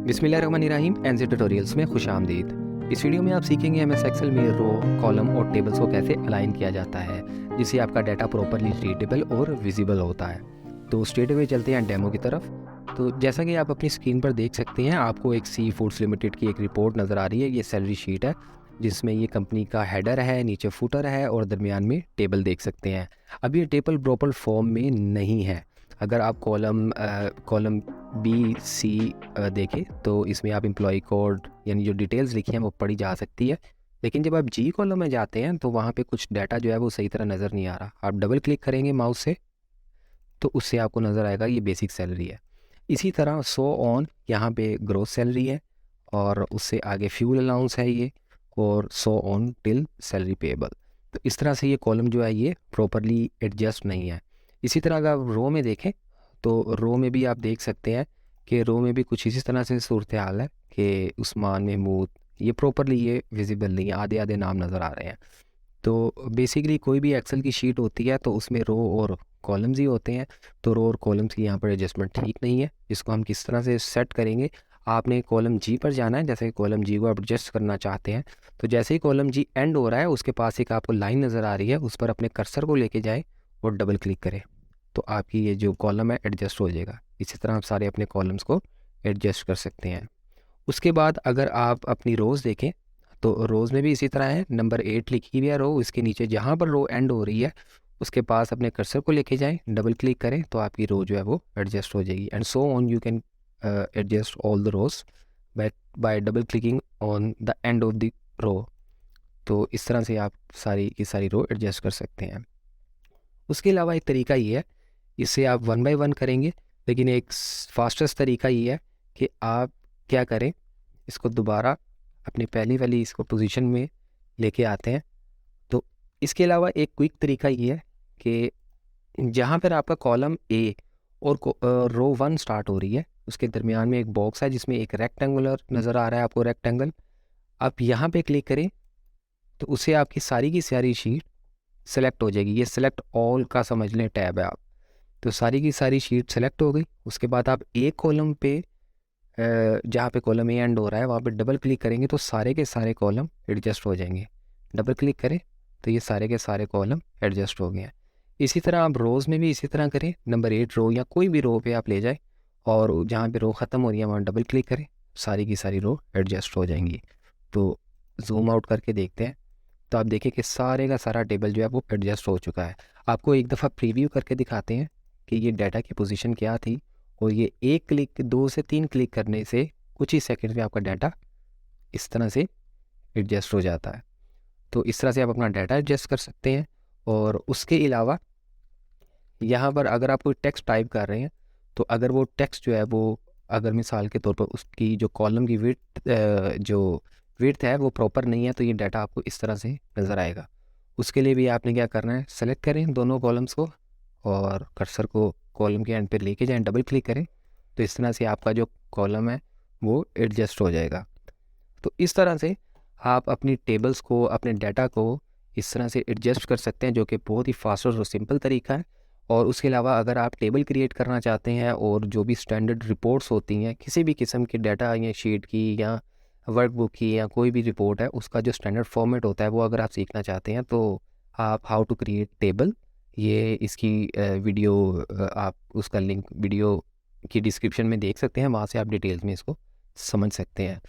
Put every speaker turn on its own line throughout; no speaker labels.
बिस्मिल्लाहिर्रहमानिर्रहीम NJ tutorials में खुश आमदीद। इस वीडियो में आप सीखेंगे एम एस एक्सेल में रो, कॉलम और टेबल्स को कैसे अलाइन किया जाता है जिससे आपका डाटा प्रॉपरली रीडेबल और विजिबल होता है। तो स्ट्रेट अवे चलते हैं डेमो की तरफ। तो जैसा कि आप अपनी स्क्रीन पर देख सकते हैं, आपको एक सी फूड्स लिमिटेड की एक रिपोर्ट नज़र आ रही है। ये सैलरी शीट है जिसमें ये कंपनी का हेडर है, नीचे फुटर है और दरमियान में टेबल देख सकते हैं। अब ये टेबल प्रॉपर फॉर्म में नहीं है। अगर आप कॉलम बी सी देखें तो इसमें आप एम्प्लॉय कोड यानी जो डिटेल्स लिखी हैं वो पढ़ी जा सकती है। लेकिन जब आप जी कॉलम में जाते हैं तो वहाँ पे कुछ डाटा जो है वो सही तरह नज़र नहीं आ रहा। आप डबल क्लिक करेंगे माउस से तो उससे आपको नज़र आएगा ये बेसिक सैलरी है। इसी तरह सो ऑन, यहाँ पे ग्रोस सैलरी है और उससे आगे फ्यूल अलाउंस है ये, और so on till salary payable. तो इस तरह से ये कॉलम जो है ये प्रॉपरली एडजस्ट नहीं है। इसी तरह अगर आप रो में देखें तो रो में भी आप देख सकते हैं कि रो में भी कुछ इसी तरह से सूरत हाल है कि उस्मान महमूद, ये प्रॉपरली ये विजिबल नहीं है, आधे आधे नाम नज़र आ रहे हैं। तो बेसिकली कोई भी एक्सेल की शीट होती है तो उसमें रो और कॉलम्स ही होते हैं। तो रो और कॉलम्स की यहाँ पर एडजस्टमेंट ठीक नहीं है। इसको हम किस तरह से सेट करेंगे, आपने कॉलम जी पर जाना है। जैसे कॉलम जी को आप एडजस्ट करना चाहते हैं तो जैसे ही कॉलम जी एंड हो रहा है उसके पास एक आपको लाइन नज़र आ रही है, उस पर अपने कर्सर को लेके जाए और डबल क्लिक करें तो आपकी ये जो कॉलम है एडजस्ट हो जाएगा। इसी तरह आप सारे अपने कॉलम्स को एडजस्ट कर सकते हैं। उसके बाद अगर आप अपनी रोज़ देखें तो रोज़ में भी इसी तरह है। नंबर 8 लिखी हुई है रो, इसके नीचे जहाँ पर रो एंड हो रही है उसके पास अपने कर्सर को लेके जाएं, डबल क्लिक करें तो आपकी रो जो है वो एडजस्ट हो जाएगी। And so on you can adjust all the rows by double clicking on the end of the row. तो इस तरह से आप सारी की सारी रो एडजस्ट कर सकते हैं। उसके अलावा एक तरीका ये है, इससे आप वन बाय वन करेंगे, लेकिन एक फास्टेस्ट तरीका ये है कि आप क्या करें, इसको दोबारा अपनी पहली वाली इसको पोजीशन में लेके आते हैं। तो इसके अलावा एक क्विक तरीका ये है कि जहाँ पर आपका कॉलम ए और रो 1 स्टार्ट हो रही है उसके दरमियान में एक बॉक्स है जिसमें एक रेक्टेंगुलर नज़र आ रहा है आपको, रेक्टेंगल। आप यहाँ पे क्लिक करें तो उससे आपकी सारी की सारी शीट सेलेक्ट हो जाएगी। ये सेलेक्ट ऑल का समझ लें टैब है आप। तो सारी की सारी शीट सेलेक्ट हो गई। उसके बाद आप एक कॉलम पे जहाँ पे कॉलम ए एंड हो रहा है वहाँ पे डबल क्लिक करेंगे तो सारे के सारे कॉलम एडजस्ट हो जाएंगे। डबल क्लिक करें तो ये सारे के सारे कॉलम एडजस्ट हो गए हैं। इसी तरह आप रोज़ में भी इसी तरह करें। नंबर 8 रो या कोई भी रो पे आप ले जाएं और जहाँ पे रो ख़त्म हो रही है वहाँ डबल क्लिक करें, सारी की सारी रो एडजस्ट हो जाएंगी। तो जूम आउट करके देखते हैं तो आप देखें कि सारे का सारा टेबल जो है वो एडजस्ट हो चुका है। आपको एक दफ़ा प्रीव्यू करके दिखाते हैं कि ये डाटा की पोजीशन क्या थी, और ये एक क्लिक 2 से 3 क्लिक करने से कुछ ही सेकंड में आपका डाटा इस तरह से एडजस्ट हो जाता है। तो इस तरह से आप अपना डाटा एडजस्ट कर सकते हैं। और उसके अलावा यहाँ पर अगर आप कोई टेक्स्ट टाइप कर रहे हैं तो अगर वो टेक्स्ट जो है वो अगर मिसाल के तौर पर उसकी जो कॉलम की विड्थ है वो प्रॉपर नहीं है तो ये डाटा आपको इस तरह से नज़र आएगा। उसके लिए भी आपने क्या करना है, सेलेक्ट करें दोनों कॉलम्स को और कर्सर को कॉलम के एंड पे लेके जाएं, डबल क्लिक करें तो इस तरह से आपका जो कॉलम है वो एडजस्ट हो जाएगा। तो इस तरह से आप अपनी टेबल्स को, अपने डाटा को इस तरह से एडजस्ट कर सकते हैं, जो कि बहुत ही फास्ट और सिंपल तरीका है। और उसके अलावा अगर आप टेबल क्रिएट करना चाहते हैं और जो भी स्टैंडर्ड रिपोर्ट्स होती हैं किसी भी किस्म की डाटा या शीट की या वर्कबुक की या कोई भी रिपोर्ट है उसका जो स्टैंडर्ड फॉर्मेट होता है वो अगर आप सीखना चाहते हैं तो आप हाउ टू क्रिएट टेबल, ये इसकी वीडियो आप उसका लिंक वीडियो की डिस्क्रिप्शन में देख सकते हैं, वहाँ से आप डिटेल्स में इसको समझ सकते हैं।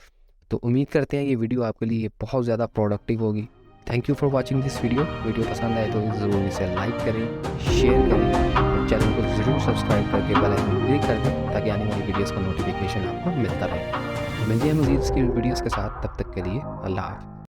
तो उम्मीद करते हैं ये वीडियो आपके लिए बहुत ज़्यादा प्रोडक्टिव होगी। Thank you for watching this video. Video पसंद आए तो ज़रूर इसे लाइक करें, शेयर करें और चैनल को ज़रूर सब्सक्राइब करके बेल आइकन क्लिक कर दें ताकि आने वाली वीडियोज़ का नोटिफिकेशन आपको मिलता रहे। मिलते हैं मज़ीद इसकी वीडियोज़ के साथ, तब तक के लिए अल्लाह हाफ़िज़।